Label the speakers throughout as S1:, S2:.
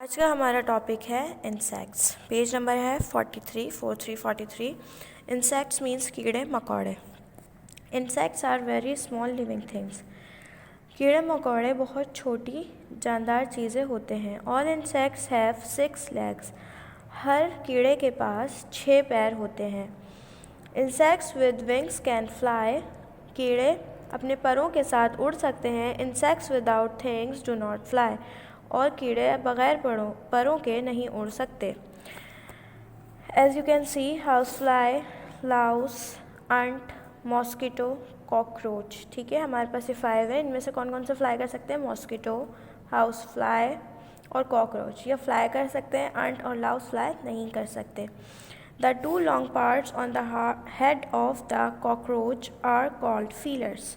S1: आज का हमारा टॉपिक है इंसेक्ट्स। पेज नंबर है 43 इंसेक्ट्स मीन्स कीड़े मकोड़े। Insects are very small living things. कीड़े मकोड़े बहुत छोटी जानदार चीज़ें होते हैं। All insects have 6 legs। हर कीड़े के पास 6 पैर होते हैं। Insects with wings can fly. कीड़े अपने परों के साथ उड़ सकते हैं। Insects without things do not fly. और कीड़े बगैर परों के नहीं उड़ सकते। As you can see, house fly, louse, ant, mosquito, cockroach. ठीक है, हमारे पास ये 5 है। इनमें से कौन कौन से फ्लाई कर सकते हैं? मॉस्किटो, हाउस फ्लाई और कॉकरोच। ये फ्लाई कर सकते हैं, अंट और लाउस फ्लाई नहीं कर सकते। The 2 long parts on the head of the cockroach are called feelers।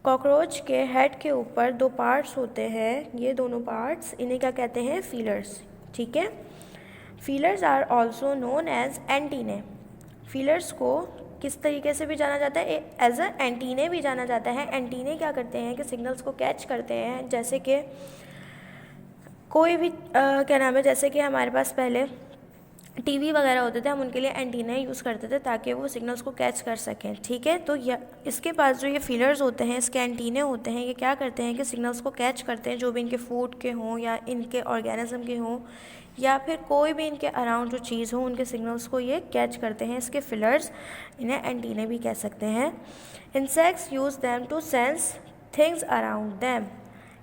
S1: Cockroach के हेड के ऊपर 2 पार्ट्स होते हैं। ये दोनों पार्ट्स, इन्हें क्या कहते हैं? फीलर्स। ठीक है, feelers are also known as antennae. Feelers को किस तरीके से भी जाना जाता है? एज अ एंटीने भी जाना जाता है। एंटीने क्या करते हैं कि सिग्नल्स को कैच करते हैं। जैसे कि कोई भी क्या नाम है, जैसे कि हमारे पास पहले टीवी वगैरह होते थे, हम उनके लिए एंटीना यूज़ करते थे ताकि वो सिग्नल्स को कैच कर सकें। ठीक है, तो इसके पास जो ये फीलर्स होते हैं, इसके एंटीने होते हैं, ये क्या करते हैं कि सिग्नल्स को कैच करते हैं, जो भी इनके फूड के हों या इनके ऑर्गेनिज्म के हों या फिर कोई भी इनके अराउंड जो चीज़ हो, उनके सिग्नल्स को ये कैच करते हैं। इसके फीलर्स, इन्हें एंटीने भी कह सकते हैं। Insects use them to sense things around them.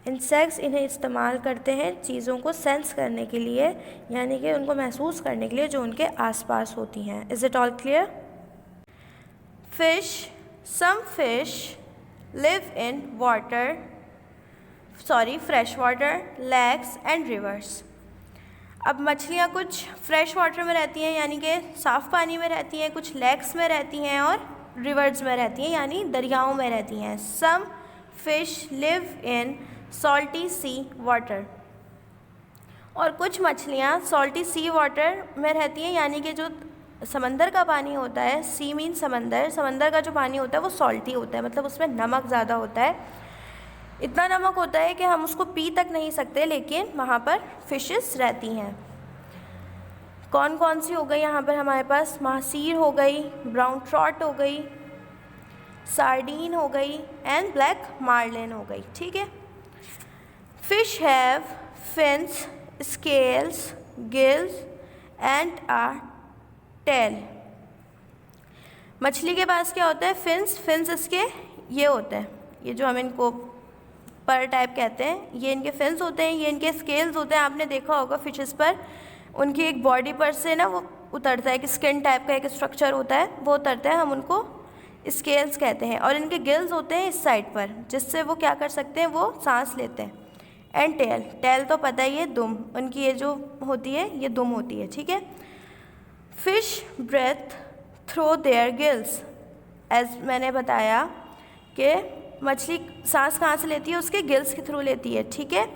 S1: Insects इन्हें इस्तेमाल करते हैं चीज़ों को सेंस करने के लिए, यानी कि उनको महसूस करने के लिए जो उनके आसपास होती हैं। Is it all clear? Fish, some fish live in water, fresh water, lakes and rivers. अब मछलियाँ कुछ फ्रेश वाटर में रहती हैं, यानी कि साफ़ पानी में रहती हैं, कुछ लेक्स में रहती हैं और रिवर्स में रहती हैं, यानी दरियाओं में रहती हैं। Some fish live in salty sea water. और कुछ मछलियाँ सॉल्टी सी वाटर में रहती हैं, यानी कि जो समंदर का पानी होता है, सी मीन समंदर, समंदर का जो पानी होता है वो सॉल्टी होता है, मतलब उसमें नमक ज़्यादा होता है। इतना नमक होता है कि हम उसको पी तक नहीं सकते, लेकिन वहाँ पर फिशेस रहती हैं। कौन कौन सी हो गई यहाँ पर हमारे पास? महासीर हो गई, ब्राउन ट्रॉट हो गई, सार्डीन हो गई एंड ब्लैक मार्लिन हो गई। ठीक है, Fish have fins, scales, gills and a tail। मछली के पास क्या होता है? फिन्स इसके ये होते हैं, ये जो हम इनको पर टाइप कहते हैं, ये इनके फिन्स होते हैं, ये इनके स्केल्स होते हैं। आपने देखा होगा फिशेस पर, उनकी एक बॉडी पर से ना वो उतरता है, कि स्किन टाइप का एक स्ट्रक्चर होता है, वो उतरता है, हम उनको स्केल्स कहते हैं। और इनके गिल्स होते हैं इस साइड पर, जिससे वो क्या कर सकते हैं? वो सांस लेते हैं। एंड टेल, टेल तो पता ही है, दुम, उनकी ये जो होती है ये दुम होती है। ठीक है, fish breathe through their gills. As मैंने बताया कि मछली सांस कहाँ से लेती है? उसके गिल्स के थ्रू लेती है। ठीक है,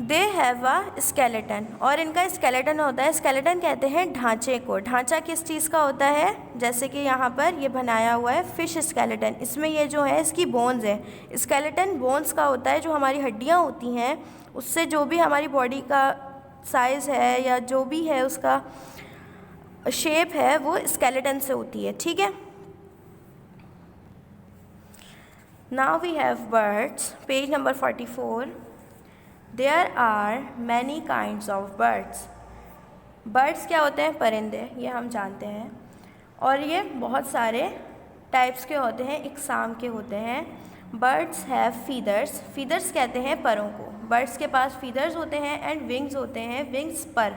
S1: दे हैव अ स्केलेटन। और इनका स्केलेटन होता है, स्केलेटन कहते हैं ढांचे को। ढांचा किस चीज़ का होता है? जैसे कि यहाँ पर ये बनाया हुआ है फिश स्केलेटन, इसमें ये जो है इसकी बोन्स है। स्केलेटन बोन्स का होता है, जो हमारी हड्डियाँ होती हैं, उससे जो भी हमारी बॉडी का साइज़ है या जो भी है उसका शेप है, वो स्केलेटन से होती है। ठीक है, now we have birds. Page number 44। There are many kinds of birds। Birds क्या होते हैं? परिंदे, ये हम जानते हैं। और ये बहुत सारे टाइप्स के होते हैं, इकसाम के होते हैं। Birds have feathers. फीदर्स कहते हैं परों को। बर्ड्स के पास फीदर्स होते हैं एंड विंग्स होते हैं, विंग्स पर।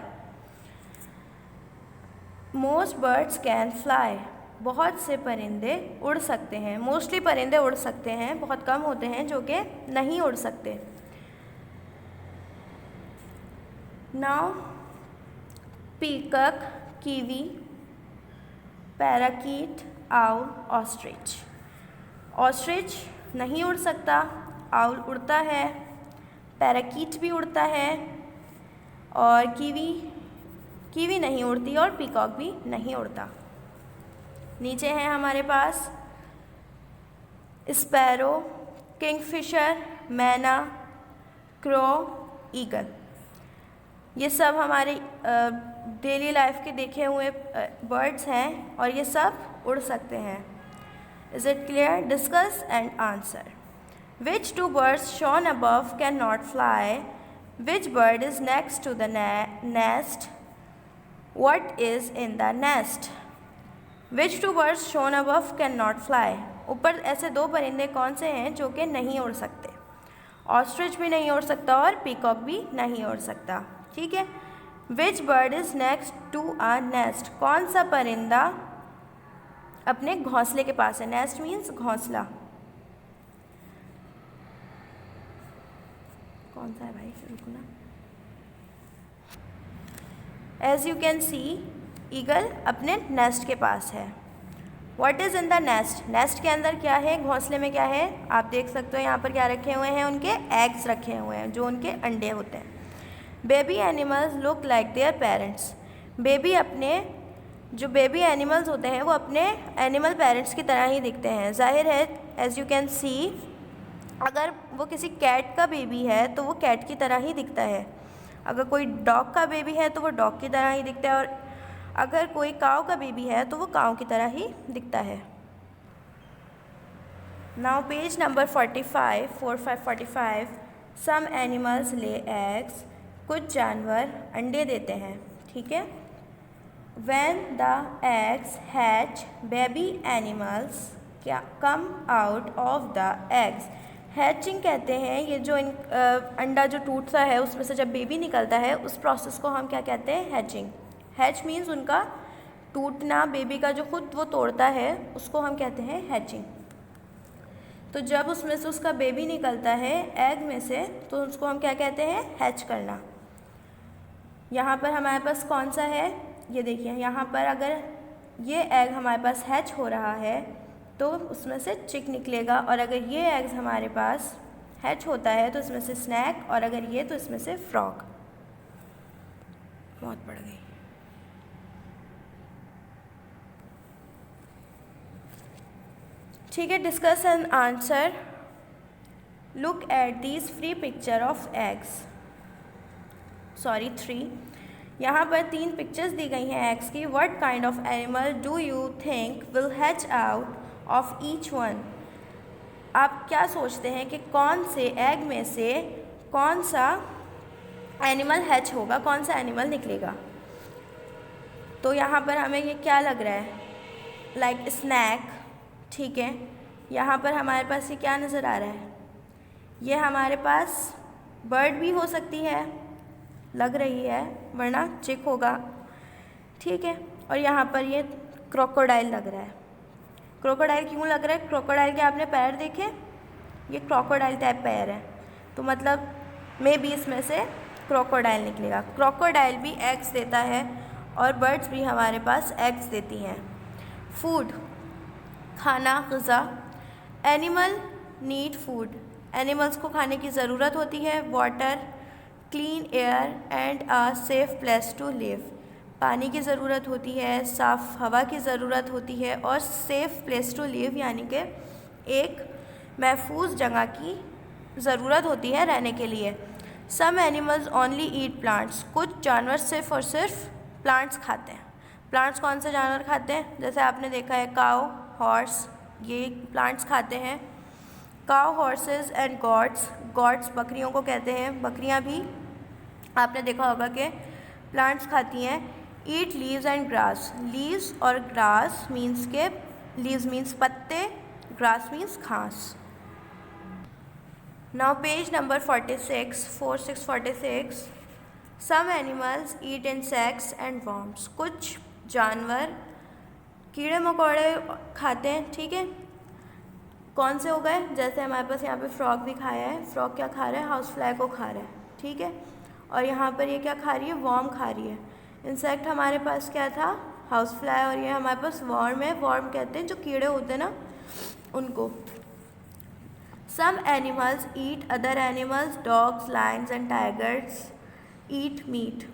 S1: Most birds can fly. बहुत से परिंदे उड़ सकते हैं। मोस्टली परिंदे उड़ सकते हैं, बहुत कम होते हैं जो कि नहीं उड़ सकते। Now peacock, kiwi, parakeet, owl, ostrich. Ostrich नहीं उड़ सकता, आउल उड़ता है, पैराकीट भी उड़ता है और कीवी नहीं उड़ती और पीकॉक भी नहीं उड़ता। नीचे है हमारे पास स्पैरो, किंगफिशर, मैना, क्रो, ईगल। ये सब हमारे डेली लाइफ के देखे हुए बर्ड्स हैं और ये सब उड़ सकते हैं। Is it clear? Discuss and answer. Which two birds shown above cannot fly? Which bird is next to the nest? What is in the nest? Which two birds shown above cannot fly? ऊपर ऐसे दो परिंदे कौन से हैं जो कि नहीं उड़ सकते? ऑस्ट्रिच भी नहीं उड़ सकता और पीकॉक भी नहीं उड़ सकता। ठीक है। Which bird is next to a nest? कौन सा परिंदा अपने घोंसले के पास है? Nest means घोंसला। कौन सा है भाई? रुको ना। As you can see eagle अपने नेस्ट के पास है। What is in the nest? Nest के अंदर क्या है? घोंसले में क्या है? आप देख सकते हो यहाँ पर क्या रखे हुए हैं, उनके एग्स रखे हुए हैं जो उनके अंडे होते हैं। Baby animals look like their parents. जो बेबी एनिमल्स होते हैं वो अपने एनिमल पेरेंट्स की तरह ही दिखते हैं। जाहिर है एज यू कैन सी अगर वो किसी कैट का बेबी है तो वो कैट की तरह ही दिखता है, अगर कोई डॉग का बेबी है तो वो डॉग की तरह ही दिखता है, और अगर कोई काऊ का बेबी है तो वो काऊ की तरह ही दिखता है। Now page number 45 some animals lay eggs. कुछ जानवर अंडे देते हैं। ठीक है। When the eggs hatch baby animals क्या come out of the eggs. Hatching कहते हैं ये जो अंडा जो टूटता है उसमें से जब बेबी निकलता है उस प्रोसेस को हम क्या कहते हैं? हैचिंग। हैच मीन्स उनका टूटना, बेबी का जो खुद वो तोड़ता है उसको हम कहते हैं हैचिंग। तो जब उसमें से उसका बेबी निकलता है एग में से तो उसको हम क्या कहते हैं? हैच करना। यहाँ पर हमारे पास कौन सा है? ये देखिए यहाँ पर अगर ये एग हमारे पास हैच हो रहा है तो उसमें से चिक निकलेगा, और अगर ये एग्स हमारे पास हैच होता है तो इसमें से स्नैक, और अगर ये तो इसमें से फ्रॉग। बहुत बढ़ गई। ठीक है। Discuss and answer. Look at these free picture of eggs. 3 यहाँ पर 3 पिक्चर्स दी गई हैं एग्स की। What kind of animal do you think will hatch out of each one. आप क्या सोचते हैं कि कौन से एग में से कौन सा एनिमल हैच होगा, कौन सा एनिमल निकलेगा? तो यहाँ पर हमें ये क्या लग रहा है? Like snake. ठीक है। यहाँ पर हमारे पास ये क्या नज़र आ रहा है? ये हमारे पास बर्ड भी हो सकती है, लग रही है, वरना चिक होगा। ठीक है। और यहाँ पर ये क्रोकोडाइल लग रहा है। क्रोकोडाइल क्यों लग रहा है? क्रोकोडाइल के आपने पैर देखे? ये क्रोकोडाइल टाइप पैर है, तो मतलब मे बी इसमें से क्रोकोडाइल निकलेगा। क्रोकोडाइल भी एग्स देता है और बर्ड्स भी हमारे पास एग्स देती हैं। फूड, खाना, ग़िज़ा। Animal need food. एनिमल्स को खाने की ज़रूरत होती है। Water, clean air and a safe place to live. पानी की ज़रूरत होती है, साफ़ हवा की ज़रूरत होती है, और सेफ़ प्लेस टू लिव यानी कि एक महफूज जगह की ज़रूरत होती है रहने के लिए। Some animals only eat plants. कुछ जानवर सिर्फ और सिर्फ प्लांट्स खाते हैं। प्लांट्स कौन से जानवर खाते हैं? जैसे आपने देखा है काऊ, हॉर्स, ये प्लांट्स खाते हैं। काऊ, हॉर्सेस एंड गॉट्स। गॉट्स बकरियों को कहते हैं। बकरियां भी आपने देखा होगा कि प्लांट्स खाती हैं। Eat leaves and grass. Leaves और ग्रास मीन्स के लीव्स मीन्स पत्ते, ग्रास मीन्स घास। Now page number 46 some animals eat insects and worms. कुछ जानवर कीड़े मकोड़े खाते हैं। ठीक है। कौन से हो गए? जैसे हमारे पास यहाँ पे फ्रॉग भी खाया है। फ्रॉग क्या खा रहा है? हाउस फ्लाई को खा रहा है। ठीक है। और यहाँ पर ये क्या खा रही है? वर्म खा रही है। इंसेक्ट हमारे पास क्या था? हाउस फ्लाई, और ये हमारे पास वर्म है। वर्म कहते हैं जो कीड़े होते हैं ना उनको। Some animals eat other animals. Dogs, lions and tigers eat meat.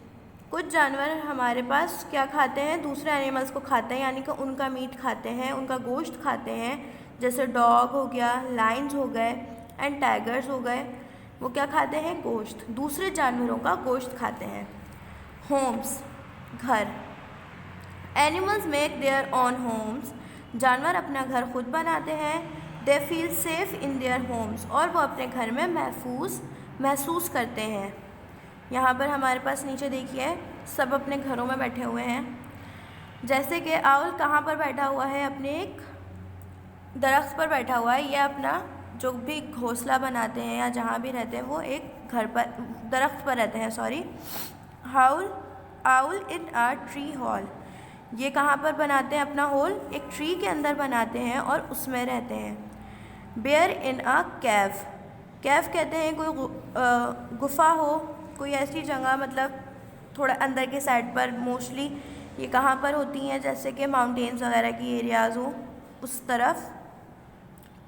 S1: कुछ जानवर हमारे पास क्या खाते हैं? दूसरे एनिमल्स को खाते हैं, यानी कि उनका मीट खाते हैं, उनका गोश्त खाते हैं। जैसे डॉग हो गया, लायंस हो गए एंड टाइगर्स हो गए। वो क्या खाते हैं? गोश्त, दूसरे जानवरों का गोश्त खाते हैं। होम्स, घर। Animals make their own homes, जानवर अपना घर खुद बनाते हैं। They feel safe in their homes, और वो अपने घर में महसूस करते हैं। यहाँ पर हमारे पास नीचे देखिए सब अपने घरों में बैठे हुए हैं। जैसे कि आउल कहाँ पर बैठा हुआ है? अपने एक दरख्त पर बैठा हुआ है। ये अपना जो भी घोंसला बनाते हैं या जहाँ भी रहते हैं वो एक घर पर, दरख्त पर रहते हैं, sorry. Owl in a tree hall, ये कहाँ पर बनाते हैं अपना होल? एक ट्री के अंदर बनाते हैं और उसमें रहते हैं। बेयर इन अ कैव, कैव कहते हैं कोई गुफा हो, कोई ऐसी जगह, मतलब थोड़ा अंदर के साइड पर। मोस्टली ये कहाँ पर होती हैं? जैसे कि माउंटेन्स वगैरह की एरियाज़ हो उस तरफ,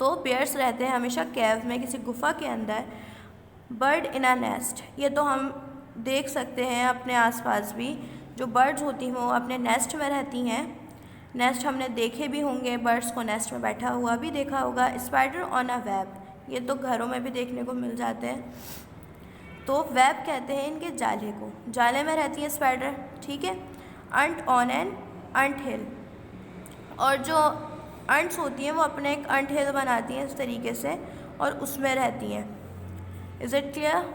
S1: तो बेयर्स रहते हैं हमेशा कैव में, किसी गुफा के अंदर। बर्ड इन अ नेस्ट, ये तो हम देख सकते हैं अपने आसपास भी, जो बर्ड्स होती हैं वो अपने नेस्ट में रहती हैं। नेस्ट हमने देखे भी होंगे, बर्ड्स को नेस्ट में बैठा हुआ भी देखा होगा। स्पाइडर ऑन अ वेब, ये तो घरों में भी देखने को मिल जाते हैं। तो वेब कहते हैं इनके जाले को, जाले में रहती है स्पाइडर, ठीक है। अंट ऑन एन अंट हिल, और जो अंट्स होती हैं वो अपने एक अंट हिल बनाती हैं इस तरीके से और उसमें रहती हैं। Is it clear?